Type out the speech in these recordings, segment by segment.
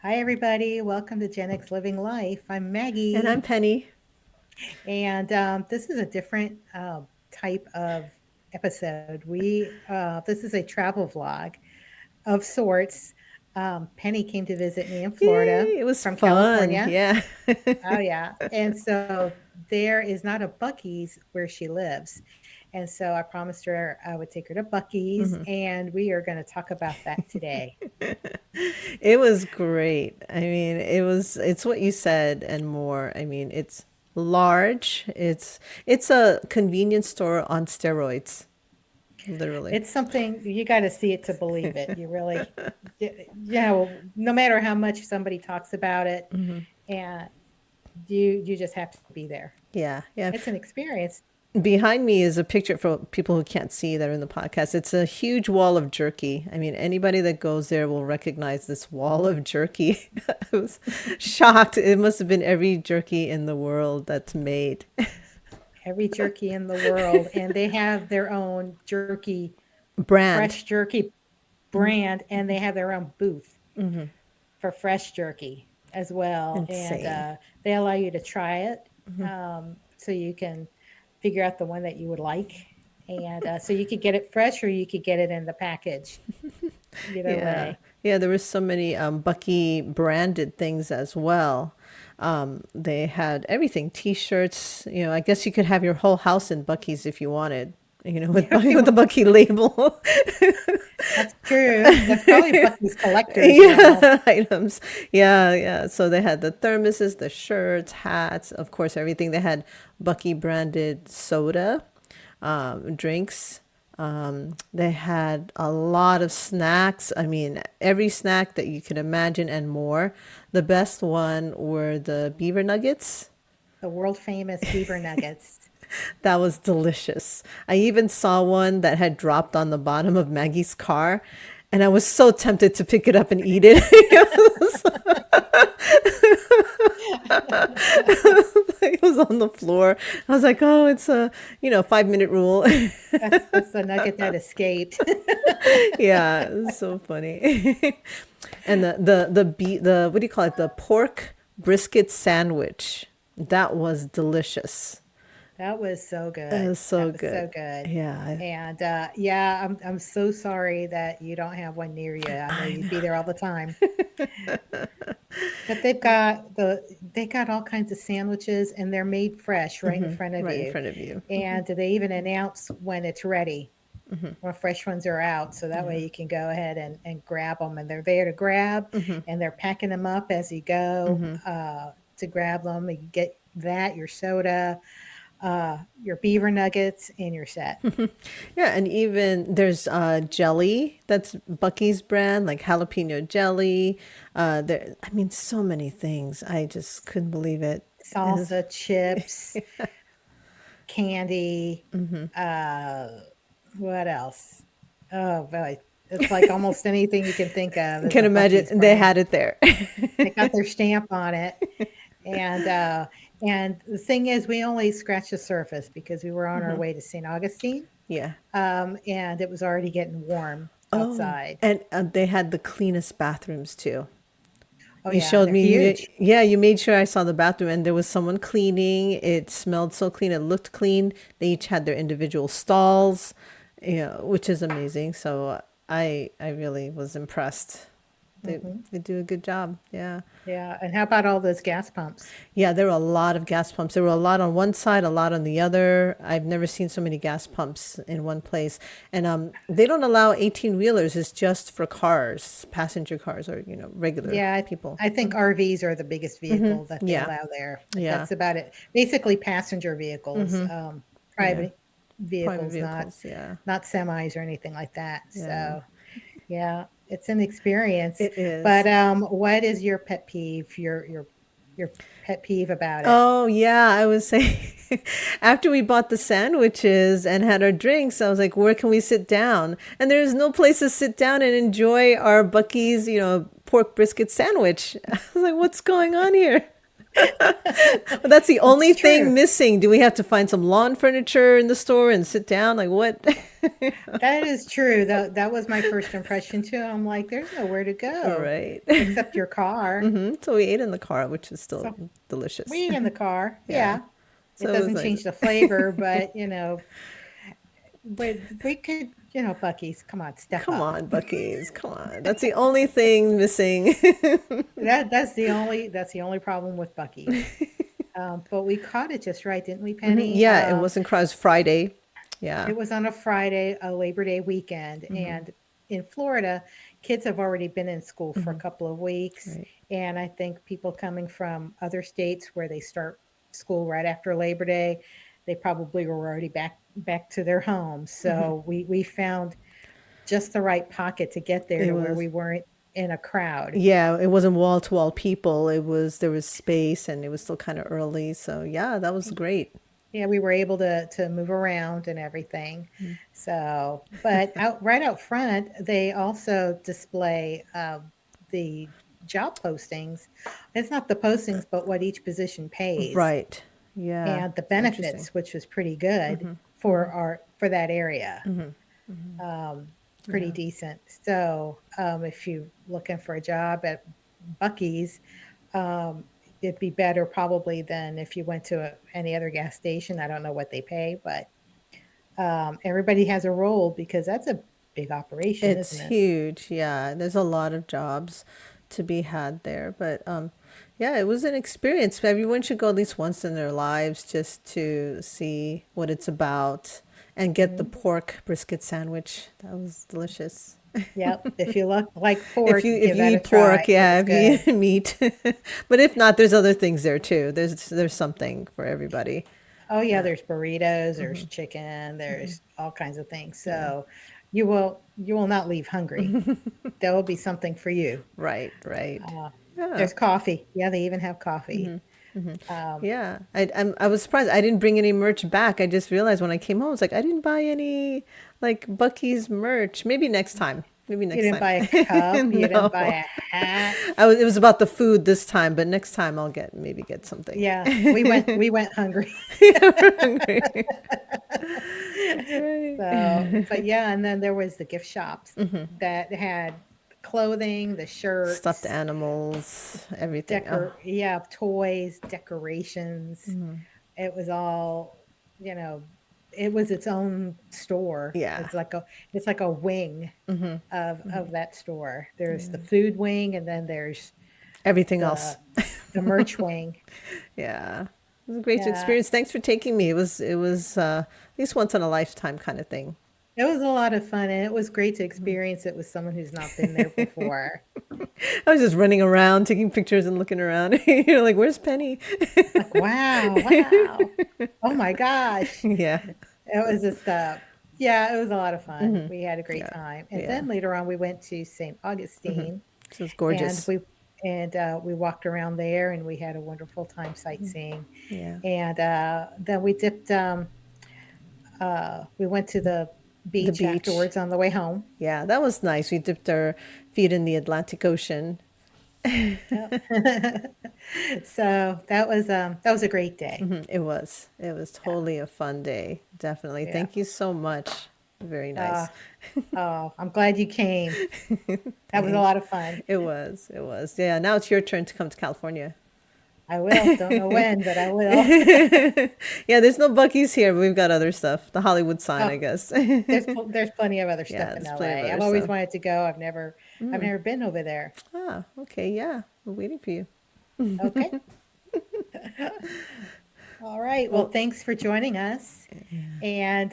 Hi, everybody. Welcome to Gen X Living Life. I'm And I'm Maggie, Penny. and this is a different type of episode. This is a travel vlog of sorts. Penny came to visit me in Florida Yay, it was from fun. California. Yeah. Oh, yeah. And so there is not a Buc-ees where she lives. And so I promised her I would take her to Buc-ees, Mhm. and we are going to talk about that today. It was great. I mean, it's what you said and more. I mean, it's large. It's a convenience store on steroids, literally. It's something you got to see it to believe it. You really, no matter how much somebody talks about it, and you just have to be there. Yeah, yeah. It's an experience. Behind me is a picture for people who can't see that are in the podcast. It's a huge wall of jerky. I mean, anybody that goes there will recognize this wall of jerky. I was shocked. It must have been every jerky in the world that's made. Every jerky in the world, and they have their own jerky, fresh Brand. jerky brand, and they have their own booth for fresh jerky as well. And Insane. they allow you to try it, so you can figure out the one that you would like. And so you could get it fresh or you could get it in the package. Either Yeah. way. Yeah, there was so many Bucky branded things as well. They had everything, t-shirts, I guess you could have your whole house in Bucky's if you wanted, with If you with the want. Bucky label. That's true. That's probably Bucky's collectors now. Yeah, items. Yeah, yeah. So they had the thermoses, the shirts, hats, of course, everything. They had Bucky branded soda, drinks. They had a lot of snacks. I mean, every snack that you could imagine and more. The best one were the beaver nuggets. The world famous beaver nuggets. That was delicious. I even saw one that had dropped on the bottom of Maggie's car, and I was so tempted to pick it up and eat it. It was on the floor. I was like, oh, it's a 5-minute rule. That's the nugget that escaped. Yeah, it was so funny. And the what do you call it? The pork brisket sandwich. That was delicious. That was so It good. was so That was so good. good. Yeah, And yeah, I'm so sorry that you don't have one near you. I know I you'd be know. there all the time. But they got all kinds of sandwiches and they're made fresh right in front of Right in you. front of you. And they even announce when it's ready, when fresh ones are out. So that way you can go ahead and grab them. And they're there to grab and they're packing them up as you go to grab them. You get that, your soda, your beaver nuggets, and your set. Yeah, and even there's jelly that's Bucky's brand, like jalapeno jelly. I mean, so many things. I just couldn't believe it. It was- Salsa, chips, candy. Uh, what else? Oh boy, it's like almost anything you can think of I is can a Bucky's imagine they brand. had it there. They got their stamp on it, and uh, and the thing is, we only scratched the surface because we were on our way to St. Augustine, Yeah. and it was already getting warm Oh, outside. and they had the cleanest bathrooms too. Oh You yeah, showed they're me, huge. yeah, you made sure I saw the bathroom and there was someone cleaning. It smelled so clean, it looked clean. They each had their individual stalls, which is amazing. So I really was impressed. They Hmm. they do a good job. Yeah. Yeah, and how about all those gas pumps? Yeah, there were a lot of gas pumps. There were a lot on one side, a lot on the other. I've never seen so many gas pumps in one place. And they don't allow 18 wheelers. It's just for cars, passenger cars or, regular Yeah, people. I think RVs are the biggest vehicle that they Yeah. allow there, but Yeah. that's about it. Basically, passenger vehicles, Yeah. private Private vehicles, vehicles. Yeah. not semis or anything like that. Yeah. So, yeah, it's an experience. It is. But what is your pet peeve? Your pet peeve about it? Oh, yeah. I was saying, after we bought the sandwiches and had our drinks, I was like, where can we sit down? And there's no place to sit down and enjoy our Bucky's, pork brisket sandwich. I was like, what's going on here? Well, that's the only It's thing true. missing. Do we have to find some lawn furniture in the store and sit down? Like what? That is true. That was my first impression too. I'm like, there's nowhere to go Right. except your car. So we ate in the car, which is still So delicious. we eat in the car. Yeah. Yeah. It So it was doesn't nice. change the flavor, but we could, Buc-ee's, come on, step Come up. on, Buc-ees. Come on. That's the only thing missing. That's the only problem with Buc-ee's. But we caught it just right, didn't we, Penny? Yeah, it wasn't cross Friday. Yeah. It was on a Friday, a Labor Day weekend, and in Florida, kids have already been in school for a couple of weeks, Right. and I think people coming from other states where they start school right after Labor Day, they probably were already back to their homes. So we found just the right pocket to get there It to where was we weren't in a crowd. Yeah, it wasn't wall to wall people. It was there was space and it was still kind of early. So yeah, that was great. Yeah, we were able to move around and everything. So, but right out front, they also display the job postings. It's not the postings, but what each position pays Right. Yeah. and the Interesting. benefits, which was pretty good for that area. Pretty Yeah. decent. So, if you're looking for a job at Buc-ee's, um, it'd be better probably than if you went to any other gas station. I don't know what they pay, but everybody has a role because that's a big operation, It's isn't it? huge. Yeah. There's a lot of jobs to be had there. But yeah, it was an experience. Everyone should go at least once in their lives just to see what it's about and get the Hmm. pork brisket sandwich. That was delicious. Yep. If you look like If pork, you give that a eat try. pork, It yeah, was if you good. eat meat. But if not, there's other things there too. There's something for everybody. Oh yeah, there's burritos, there's chicken, there's all kinds of things. Yeah. So you will not leave hungry. There will be something for you. Right, right. Uh, Yeah. there's coffee. Yeah, they even have coffee. Um, Yeah. I was surprised. I didn't bring any merch back. I just realized when I came home, I was like, I didn't buy any like Bucky's merch. Maybe next time. Maybe you next didn't time. buy a cup. You didn't buy No. a hat. It was about the food this time, but next time I'll maybe get something. Yeah, we went hungry. Hungry. So, Right. but yeah, and then there was the gift shops that had clothing, the Stuffed shirts, animals, everything. Oh, yeah, toys, decorations. It was all, you know, it was its own store. yeah. It's like a wing of that store. There's the food wing, and then there's Everything else. the the merch wing. Yeah. It was a great Yeah, experience. Thanks for taking me. It was at least once in a lifetime kind of thing. it was a lot of fun, and it was great to experience it with someone who's not been there before. I was just running around, taking pictures and looking around. You're like, "Where's Penny?" Like, wow, wow. Oh my gosh. Yeah. It was just yeah, it was a lot of fun. We had a great Yeah. time. And Yeah. then later on we went to St. Augustine This is and gorgeous. we walked around there and we had a wonderful time sightseeing. Yeah. And then we went to the The beach beach. afterwards on the way home. Yeah, that was nice. We dipped our feet in the Atlantic Ocean. Yep. So that was a great day. It was. It was Yeah. totally a fun day. Definitely. Yeah. Thank you so much. Very Uh, nice. oh, I'm glad you came. That was a Thanks. lot of fun. It was. It was. Yeah, now it's your turn to come to California. I will. Don't know when, but I will. Yeah, there's no Bucky's here, but we've got other stuff. The Hollywood sign, Oh, I guess. there's plenty of other Yeah, stuff in there's plenty of LA. other I've always stuff. wanted to go. I've never been over there. Ah, okay, yeah. We're waiting for you. Okay. All right. Well, Well, thanks for joining us. And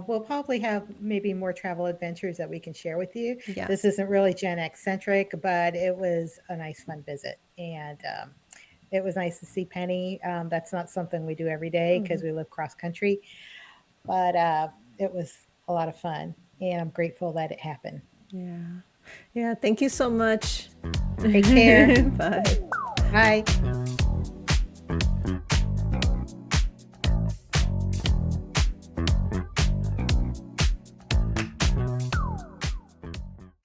we'll probably have maybe more travel adventures that we can share with you. yeah. This isn't really Gen X centric, but it was a nice, fun visit. And it was nice to see Penny. That's not something we do every day because we live cross country, but it was a lot of fun. And I'm grateful that it happened. Yeah. Yeah, thank you so much. Take care. Bye. Bye.